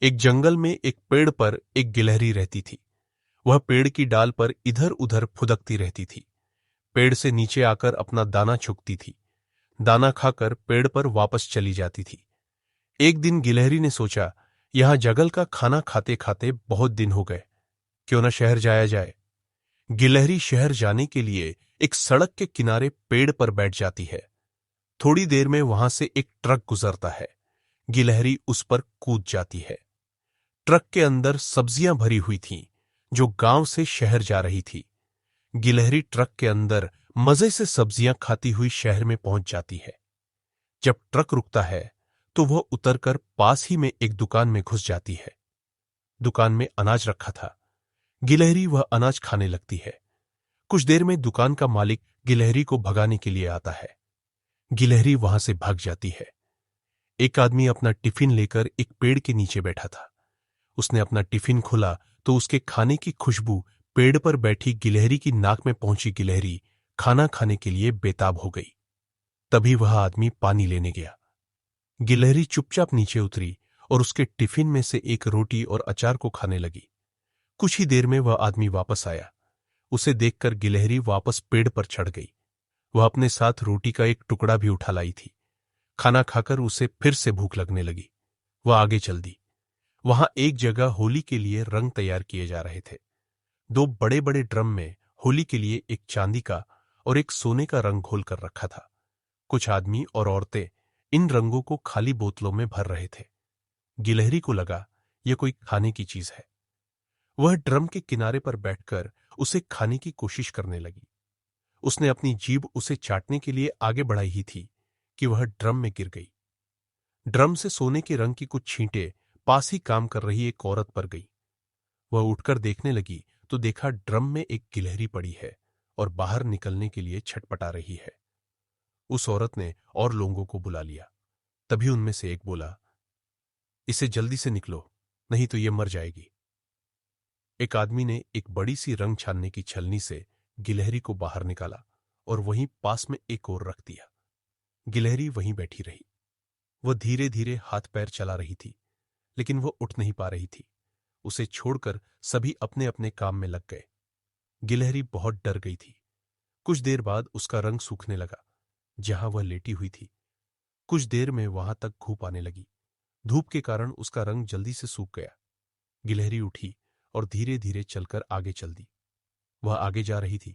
एक जंगल में एक पेड़ पर एक गिलहरी रहती थी। वह पेड़ की डाल पर इधर उधर फुदकती रहती थी। पेड़ से नीचे आकर अपना दाना चुगती थी। दाना खाकर पेड़ पर वापस चली जाती थी। एक दिन गिलहरी ने सोचा, यहां जंगल का खाना खाते खाते बहुत दिन हो गए, क्यों न शहर जाया जाए। गिलहरी शहर जाने के लिए एक सड़क के किनारे पेड़ पर बैठ जाती है। थोड़ी देर में वहां से एक ट्रक गुजरता है। गिलहरी उस पर कूद जाती है। ट्रक के अंदर सब्जियां भरी हुई थीं, जो गांव से शहर जा रही थी। गिलहरी ट्रक के अंदर मजे से सब्जियां खाती हुई शहर में पहुंच जाती है। जब ट्रक रुकता है तो वह उतरकर पास ही में एक दुकान में घुस जाती है। दुकान में अनाज रखा था। गिलहरी वह अनाज खाने लगती है। कुछ देर में दुकान का मालिक गिलहरी को भगाने के लिए आता है। गिलहरी वहां से भाग जाती है। एक आदमी अपना टिफिन लेकर एक पेड़ के नीचे बैठा था। उसने अपना टिफिन खोला तो उसके खाने की खुशबू पेड़ पर बैठी गिलहरी की नाक में पहुंची। गिलहरी खाना खाने के लिए बेताब हो गई। तभी वह आदमी पानी लेने गया। गिलहरी चुपचाप नीचे उतरी और उसके टिफिन में से एक रोटी और अचार को खाने लगी। कुछ ही देर में वह आदमी वापस आया। उसे देखकर गिलहरी वापस पेड़ पर चढ़ गई। वह अपने साथ रोटी का एक टुकड़ा भी उठा लाई थी। खाना खाकर उसे फिर से भूख लगने लगी। वह आगे चल दी। वहां एक जगह होली के लिए रंग तैयार किए जा रहे थे। दो बड़े बड़े ड्रम में होली के लिए एक चांदी का और एक सोने का रंग घोल कर रखा था। कुछ आदमी और औरतें इन रंगों को खाली बोतलों में भर रहे थे। गिलहरी को लगा यह कोई खाने की चीज है। वह ड्रम के किनारे पर बैठकर उसे खाने की कोशिश करने लगी। उसने अपनी जीभ उसे चाटने के लिए आगे बढ़ाई ही थी कि वह ड्रम में गिर गई। ड्रम से सोने के रंग की कुछ छींटें पास ही काम कर रही एक औरत पर गई। वह उठकर देखने लगी तो देखा ड्रम में एक गिलहरी पड़ी है और बाहर निकलने के लिए छटपटा रही है। उस औरत ने और लोगों को बुला लिया। तभी उनमें से एक बोला, इसे जल्दी से निकलो, नहीं तो ये मर जाएगी। एक आदमी ने एक बड़ी सी रंग छानने की छलनी से गिलहरी को बाहर निकाला और वहीं पास में एक और रख दिया। गिलहरी वहीं बैठी रही। वह धीरे धीरे हाथ पैर चला रही थी, लेकिन वह उठ नहीं पा रही थी। उसे छोड़कर सभी अपने अपने काम में लग गए। गिलहरी बहुत डर गई थी। कुछ देर बाद उसका रंग सूखने लगा जहां वह लेटी हुई थी। कुछ देर में वहां तक धूप आने लगी। धूप के कारण उसका रंग जल्दी से सूख गया। गिलहरी उठी और धीरे धीरे चलकर आगे चल दी। वह आगे जा रही थी।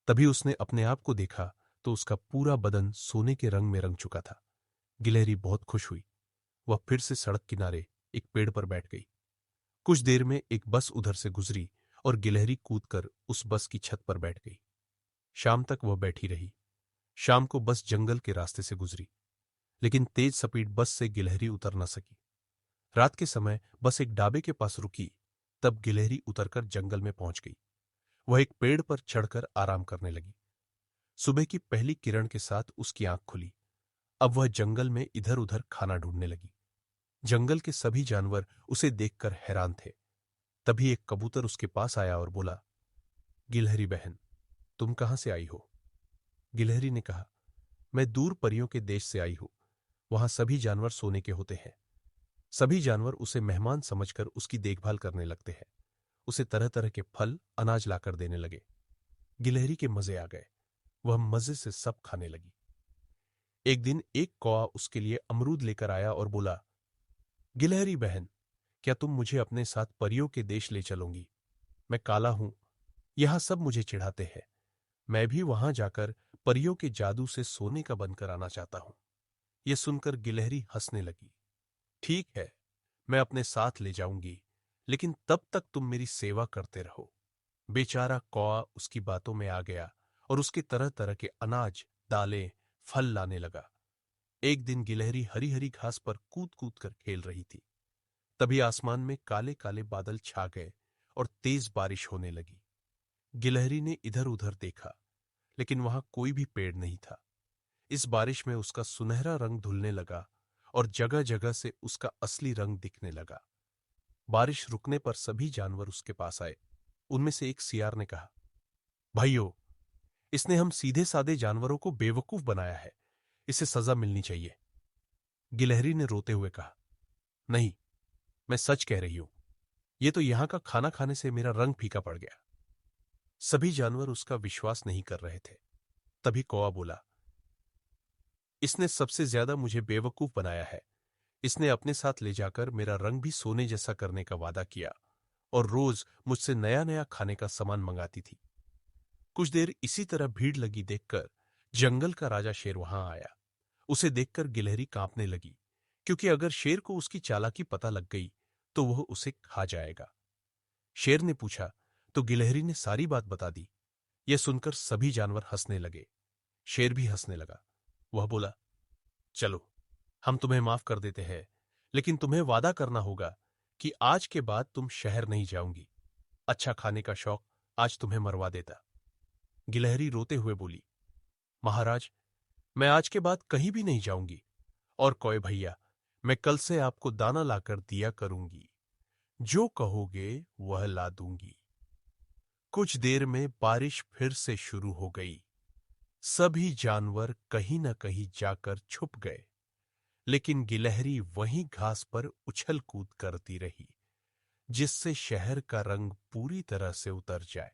तभी उसने अपने आप को देखा तो उसका पूरा बदन सोने के रंग में रंग चुका था। गिलहरी बहुत खुश हुई। वह फिर से सड़क किनारे एक पेड़ पर बैठ गई। कुछ देर में एक बस उधर से गुजरी और गिलहरी कूदकर उस बस की छत पर बैठ गई। शाम तक वह बैठी रही। शाम को बस जंगल के रास्ते से गुजरी, लेकिन तेज स्पीड बस से गिलहरी उतर न सकी। रात के समय बस एक ढाबे के पास रुकी। तब गिलहरी उतरकर जंगल में पहुंच गई। वह एक पेड़ पर चढ़कर आराम करने लगी। सुबह की पहली किरण के साथ उसकी आंख खुली। अब वह जंगल में इधर उधर खाना ढूंढने लगी। जंगल के सभी जानवर उसे देखकर हैरान थे। तभी एक कबूतर उसके पास आया और बोला, गिलहरी बहन, तुम कहां से आई हो? गिलहरी ने कहा, मैं दूर परियों के देश से आई हूं। वहां सभी जानवर सोने के होते हैं। सभी जानवर उसे मेहमान समझकर उसकी देखभाल करने लगते हैं। उसे तरह तरह के फल अनाज लाकर देने लगे। गिलहरी के मजे आ गए। वह मजे से सब खाने लगी। एक दिन एक कौवा उसके लिए अमरूद लेकर आया और बोला, गिलहरी बहन, क्या तुम मुझे अपने साथ परियों के देश ले चलोगी? मैं काला हूं, यहां सब मुझे चिढ़ाते हैं। मैं भी वहां जाकर परियों के जादू से सोने का बनकर आना चाहता हूं। यह सुनकर गिलहरी हंसने लगी। ठीक है, मैं अपने साथ ले जाऊंगी, लेकिन तब तक तुम मेरी सेवा करते रहो। बेचारा कौवा उसकी बातों में आ गया और उसके तरह तरह के अनाज, दालें, फल लाने लगा। एक दिन गिलहरी हरी हरी घास पर कूद कूद कर खेल रही थी। तभी आसमान में काले काले बादल छा गए और तेज बारिश होने लगी। गिलहरी ने इधर उधर देखा, लेकिन वहां कोई भी पेड़ नहीं था। इस बारिश में उसका सुनहरा रंग धुलने लगा और जगह जगह से उसका असली रंग दिखने लगा। बारिश रुकने पर सभी जानवर उसके पास आए। उनमें से एक सियार ने कहा, भाइयों, इसने हम सीधे साधे जानवरों को बेवकूफ बनाया है। इसे सजा मिलनी चाहिए। गिलहरी ने रोते हुए कहा, नहीं, मैं सच कह रही हूं, ये तो यहां का खाना खाने से मेरा रंग फीका पड़ गया। सभी जानवर उसका विश्वास नहीं कर रहे थे। तभी कौवा बोला, इसने सबसे ज्यादा मुझे बेवकूफ बनाया है। इसने अपने साथ ले जाकर मेरा रंग भी सोने जैसा करने का वादा किया और रोज मुझसे नया नया खाने का सामान मंगाती थी। कुछ देर इसी तरह भीड़ लगी देखकर जंगल का राजा शेर वहां आया। उसे देखकर गिलहरी कांपने लगी, क्योंकि अगर शेर को उसकी चालाकी पता लग गई तो वह उसे खा जाएगा। शेर ने पूछा तो गिलहरी ने सारी बात बता दी। यह सुनकर सभी जानवर हंसने लगे। शेर भी हंसने लगा। वह बोला, चलो, हम तुम्हें माफ कर देते हैं, लेकिन तुम्हें वादा करना होगा कि आज के बाद तुम शहर नहीं जाओगी। अच्छा खाने का शौक आज तुम्हें मरवा देता। गिलहरी रोते हुए बोली, महाराज, मैं आज के बाद कहीं भी नहीं जाऊंगी। और कौए भैया, मैं कल से आपको दाना लाकर दिया करूंगी। जो कहोगे वह ला दूंगी। कुछ देर में बारिश फिर से शुरू हो गई। सभी जानवर कहीं न कहीं जाकर छुप गए, लेकिन गिलहरी वहीं घास पर उछल कूद करती रही, जिससे शहर का रंग पूरी तरह से उतर जाए।